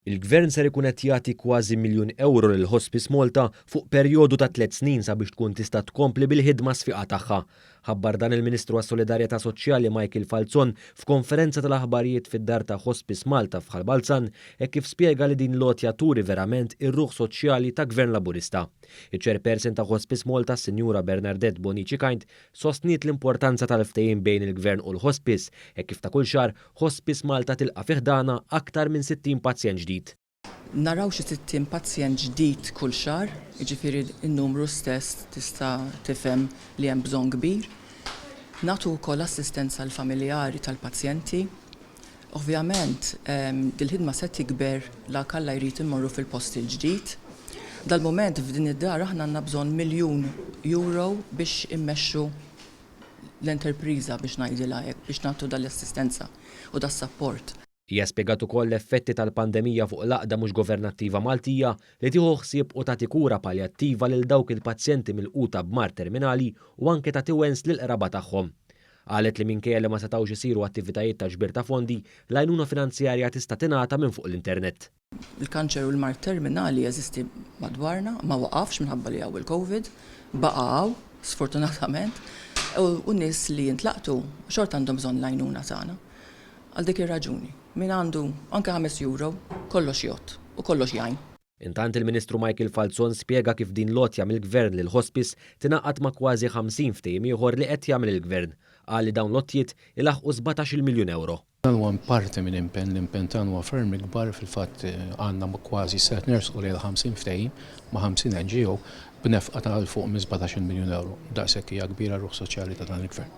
Il-Gvern ser ikun qed jagħti kważi miljun euro lil Hospice Malta fuq perjodu ta' 3 snin sabiex tkun tista' tkompli bil-ħidma sfiqa tagħha. Ħabbar dan il-Ministru għas-Solidarjetà Soċjali Michael Falzon f'konferenza tal-aħbarijiet fid-dar ta' Hospice Malta f'Ħalbalzan hekk kif spjega li din lotja turi verament ir-ruħ soċjali ta' Gvern Laburista. Iċ-Chairperson ta' Hospice Malta, Sinjura Bernadette Bonici Kind, sostniet l-importanza tal-ftehim bejn il-Gvern u l-Hospice hekk kif ta' kull xahar Hospice Malta tilqa' fih dana aktar minn 60 pazjent ġdid. Naraw xi 60 pazjent ġdid kull xahar, jiġifieri n-numru stess tista' tifhem li hemm bżonn kbir. Nagħtu wkoll assistenza l familjari tal-pazjenti. Ovvjament, dil-ħidma se tikber l alla jrid immorru fil-post il-ġdid. Dal-mument f'din id-dar aħna għandna bżonn miljun euro biex immexxu l-enterpriża biex ngħidilha hekk biex nagħtu dal-assistenza u das-sapport. Hija spjegat ukoll l-effetti tal-pandemija fuq l-għaqda mhux governattiva Maltija li tieħu ħsieb u tagħti kura paljattiva lil dawk il-pazjenti milquta b'mart terminali u anke tagħti wens lil qraba tagħhom. Qalet li minkejja li ma setgħux isiru attivitajiet ta' ġbir ta' fondi, l-għajnuna finanzjarja tista' tingħata minn fuq l-internet. Il-kanċer u l-mart terminali jeżisti madwarna, ma waqafx minħabba li hawn il-COVID, baqgħu sfortunatament, u n-nies li jintlaqtu xort għandhom bżonn l-għajnuna tagħna. Għal dik ir-raġuni, min għandu anke 5 euro kollox jgħod u kollox jgħin. Intant il-Ministru Michael Falzon spjega kif din lotja mill-Gvern lil Hospice tingħaqad ma' kważi 50 ftehim ieħor li qed jagħmel il-Gvern. Qal li dawn lotjiet ilaħqu 17 miljun euro. Dan huwa parti minn l-impenn tagħna huwa ferm ikbar fil-fatt għandna kważi se nersqu lejn 50 ftehim ma' 50 NGO b'nefqa ta' fuq minn 17 miljun euro. Daqshekk hija kbira ruħ soċjali ta' dan il-Gvern.